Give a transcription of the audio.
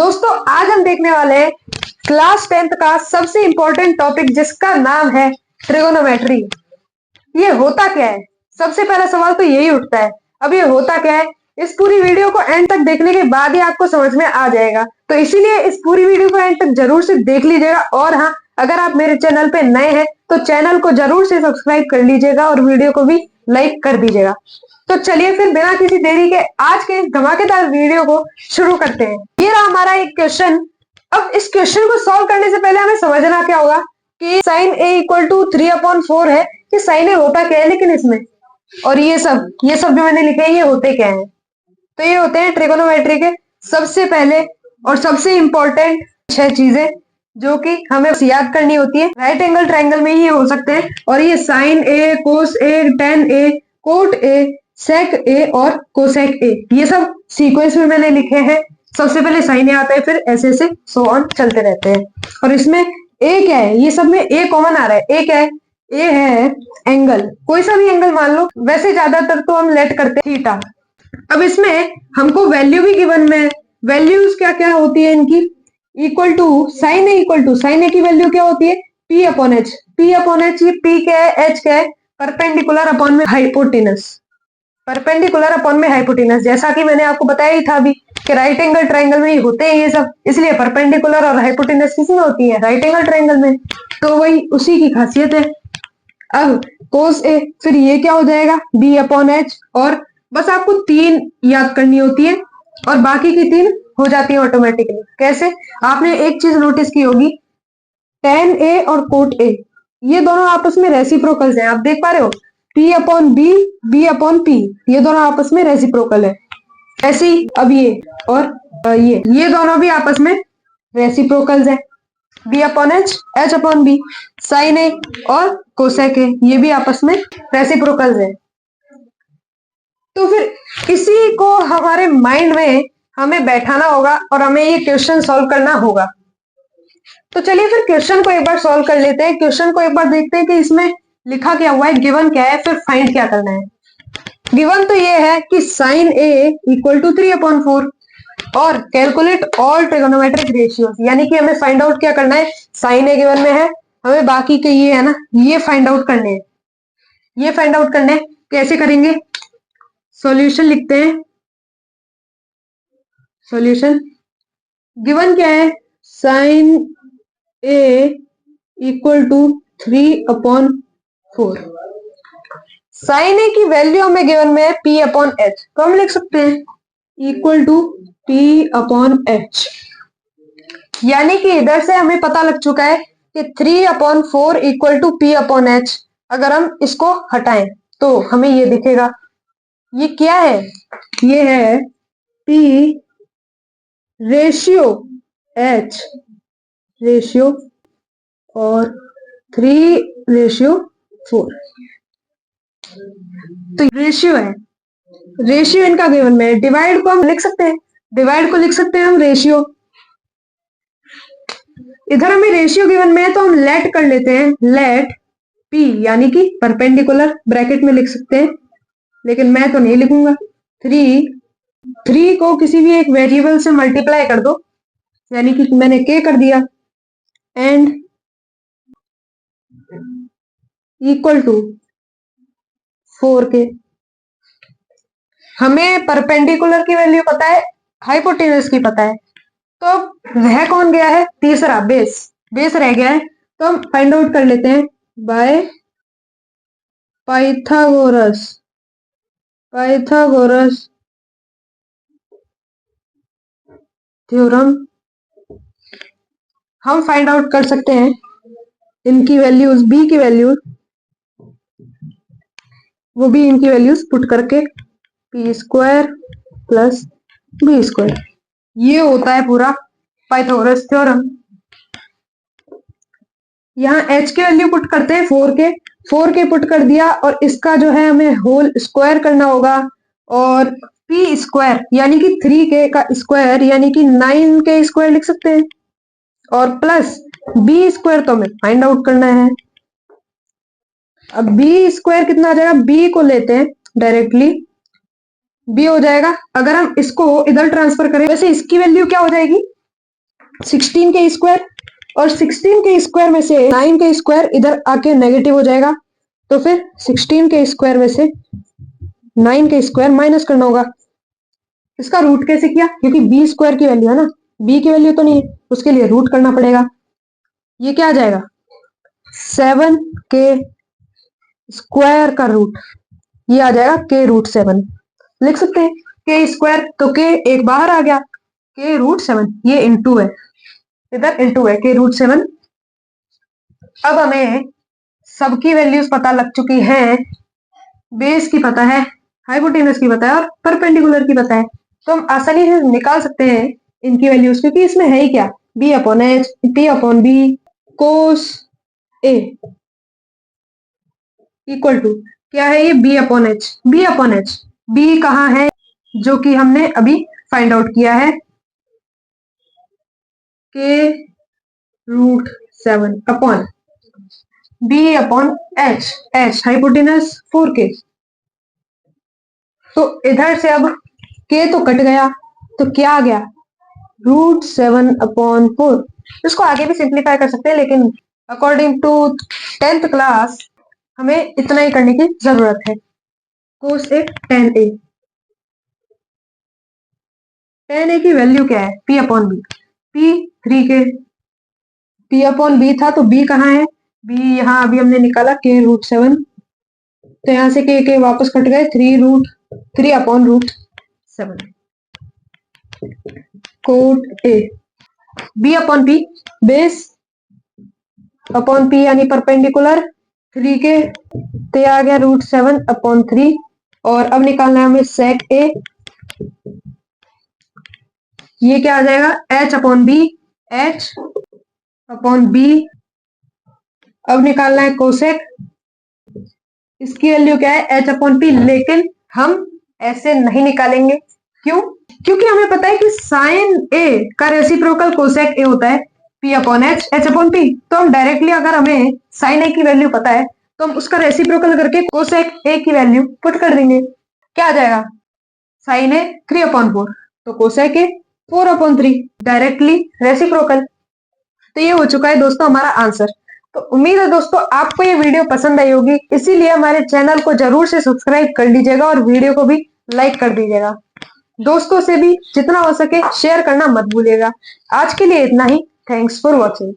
दोस्तों आज हम देखने वाले हैं क्लास 10th का सबसे इंपॉर्टेंट टॉपिक जिसका नाम है ट्रिगोनोमेट्री। ये होता क्या है? सबसे पहला सवाल तो यही उठता है, अब ये होता क्या है? इस पूरी वीडियो को एंड तक देखने के बाद ही आपको समझ में आ जाएगा, तो इसीलिए इस पूरी वीडियो को एंड तक जरूर से देख लीजिएगा। और हाँ, अगर आप मेरे चैनल पे नए हैं तो चैनल को जरूर से सब्सक्राइब कर लीजिएगा और वीडियो को भी लाइक कर दीजिएगा। तो चलिए फिर बिना किसी देरी के आज के इस धमाकेदार वीडियो को शुरू करते हैं। ये रहा हमारा एक क्वेश्चन। अब इस क्वेश्चन को सॉल्व करने से पहले हमें समझना क्या होगा कि साइन ए इक्वल टू 3/4 है कि साइन ए होता क्या है, लेकिन इसमें और ये सब जो मैंने लिखे हैं ये होते क्या है? तो ये होते हैं ट्रिगोनोमेट्री के सबसे पहले और सबसे इंपॉर्टेंट 6 चीजें जो कि हमें याद करनी होती है। राइट एंगल ट्रायंगल में ही हो सकते हैं और ये sine A, cos A, tan A, cot A, sec A और कोसेक ए, ये सब सीक्वेंस में मैंने लिखे हैं। सबसे पहले साइन ए आता है, फिर ऐसे से सो ऑन चलते रहते हैं। और इसमें ए क्या है? ये सब में ए कॉमन आ रहा है। ए क्या है? ए है एंगल, कोई सा भी एंगल मान लो, वैसे ज्यादातर तो हम लेट करते हैं थीटा। अब इसमें हमको वैल्यू भी गिवन में, वैल्यूज क्या क्या होती है इनकी? इक्वल टू साइन ए की वैल्यू क्या होती है? P upon H. P upon H, ये पी क्या है, एच क्या है? परपेंडिकुलर अपॉन में हाइपोटेनस। परपेंडिकुलर अपॉन में हाइपोटेनस, जैसा कि मैंने आपको बताया ही था अभी कि राइट एंगल ट्रायंगल में ही होते हैं ये सब, इसलिए परपेंडिकुलर और हाइपोटेनस किसमें होती है? राइट एंगल ट्रायंगल में। तो वही उसी की खासियत है। अब कोस ए, फिर ये क्या हो जाएगा? B upon H. और बस आपको 3 याद करनी होती है और बाकी की 3 हो जाती है ऑटोमेटिकली। कैसे? आपने एक चीज नोटिस की होगी, टेन ए और कोट ए, ये दोनों आपस में रेसिप्रोकल्स हैं। आप देख पा रहे हो, P upon B, B upon P, ये दोनों आपस में रेसिप्रोकल है। ऐसे ही अब ये और ये दोनों भी आपस में रेसिप्रोकल्स है। B upon H, H upon B, sine A और कोसेक ए, ये भी आपस में रेसिप्रोकल्स है। तो फिर इसी को हमारे माइंड में हमें बैठाना होगा और हमें ये क्वेश्चन सॉल्व करना होगा। तो चलिए फिर क्वेश्चन को एक बार सॉल्व कर लेते हैं। क्वेश्चन को एक बार देखते हैं कि इसमें लिखा क्या हुआ है, गिवन क्या है, फिर फाइंड क्या करना है। गिवन तो ये है कि साइन ए इक्वल टू 3/4 और कैलकुलेट ऑल ट्रिगोनोमेट्रिक रेशियोज, यानी कि हमें फाइंड आउट क्या करना है। साइन ए गिवन में है, हमें बाकी के ये है ना, ये फाइंड आउट करने हैं। ये फाइंड आउट करने हैं, कैसे करेंगे? सॉल्यूशन लिखते हैं। सॉल्यूशन गिवन क्या है? Sine A equal to 3/4। Sine A की वैल्यू हमें गिवन में है P अपॉन एच, तो हम लिख सकते हैं equal to P upon H. यानी कि इधर से हमें पता लग चुका है कि 3/4 equal to P upon H. अगर हम इसको हटाएं तो हमें ये दिखेगा। ये क्या है? ये है P रेशियो H रेशियो और 3/4। तो रेशियो है, रेशियो इनका गिवन में है। डिवाइड को हम लिख सकते हैं, डिवाइड को लिख सकते हैं हम रेशियो। इधर हमें रेशियो गिवन में है तो हम लेट कर लेते हैं, लेट पी यानी कि परपेंडिकुलर, ब्रैकेट में लिख सकते हैं, लेकिन मैं तो नहीं लिखूंगा। 3 को किसी भी एक वेरिएबल से मल्टीप्लाई कर दो, यानी कि मैंने के कर दिया, एंड इक्वल टू 4 के। हमें परपेंडिकुलर की वैल्यू पता है, हाइपोटेनस की पता है, तो वह कौन गया है? तीसरा बेस रह गया है। तो हम फाइंड आउट कर लेते हैं बाय पाइथागोरस थ्योरम। हम फाइंड आउट कर सकते हैं इनकी वैल्यूज, बी की वैल्यूज, वो भी इनकी वैल्यूज पुट करके P square plus B square, ये होता है पूरा पाइथागोरस थ्योरम। यहाँ h की वैल्यू पुट करते हैं 4 के पुट कर दिया, और इसका जो है हमें होल स्क्वायर करना होगा, और p स्क्वायर यानी कि 3k का स्क्वायर यानी कि 9k स्क्वायर लिख सकते हैं, और प्लस b स्क्वायर तो हमें फाइंड आउट करना है। अब b स्क्वायर कितना आ जाएगा? b को लेते हैं डायरेक्टली, b हो जाएगा। अगर हम इसको इधर ट्रांसफर करें, वैसे इसकी वैल्यू क्या हो जाएगी? 16 के स्क्वायर, और 16 के स्क्वायर में से 9 के स्क्वायर इधर आके नेगेटिव हो जाएगा, तो फिर 16 के स्क्वायर में से 9 के स्क्वायर माइनस करना होगा। इसका रूट कैसे किया, क्योंकि बी स्क्वायर की वैल्यू है ना, बी की वैल्यू तो नहीं है, उसके लिए रूट करना पड़ेगा। ये क्या आ जाएगा, 7 के स्क्वायर का रूट, ये आ जाएगा के रूट 7। लिख सकते हैं के स्क्वायर, तो के एक बाहर आ गया, के रूट 7, ये इंटू है, इधर इंटू है, के रूट 7। अब हमें सबकी वैल्यूज पता लग चुकी हैं, बेस की पता है, हाइपोटेनस की पता है और परपेंडिकुलर की पता है, तो हम आसानी से निकाल सकते हैं इनकी वैल्यूज, क्योंकि इसमें है ही क्या, B upon H, P upon B, cos A equal to क्या है, ये B upon H, B upon H, B कहाँ है, जो कि हमने अभी फाइंड आउट किया है, K root 7 upon B upon H, H hypotenuse 4k। तो इधर से अब के तो कट गया, तो क्या आ गया, रूट 7 अपॉन 4। इसको आगे भी सिंप्लीफाई कर सकते हैं, लेकिन अकॉर्डिंग टू 10th क्लास हमें इतना ही करने की जरूरत है। कोस ए टेन ए, टेन ए की वैल्यू क्या है, P upon B, P 3k, P upon B था तो बी कहाँ है, बी यहाँ अभी हमने निकाला के रूट 7, तो यहां से के वापस कट गए, 3 upon root 7, cot A, B upon P, base upon P यानी परपेंडिकुलर 3k, तो आ गया रूट 7 अपॉन 3, और अब निकालना है हमें सेक ए, ये क्या आ जाएगा, H upon B, H upon B. अब निकालना है कोसेक, इसकी वैल्यू क्या है, एच अपॉन पी, लेकिन हम ऐसे नहीं निकालेंगे, क्यों, क्योंकि हमें पता है कि साइन ए का रेसिप्रोकल कोसेक ए होता है P upon H, H upon P. तो हम डायरेक्टली, अगर हमें साइन ए की वैल्यू पता है, तो हम उसका रेसिप्रोकल करके कोसेक ए की वैल्यू पुट कर देंगे। क्या आ जाएगा, साइन ए 3 अपॉन 4, तो कोसेक ए 4 अपॉन 3, डायरेक्टली रेसिप्रोकल। तो ये हो चुका है दोस्तों हमारा आंसर। तो उम्मीद है दोस्तों आपको ये वीडियो पसंद आई होगी, इसीलिए हमारे चैनल को जरूर से सब्सक्राइब कर लीजिएगा और वीडियो को भी लाइक कर दीजिएगा। दोस्तों से भी जितना हो सके शेयर करना मत भूलिएगा। आज के लिए इतना ही। Thanks for watching.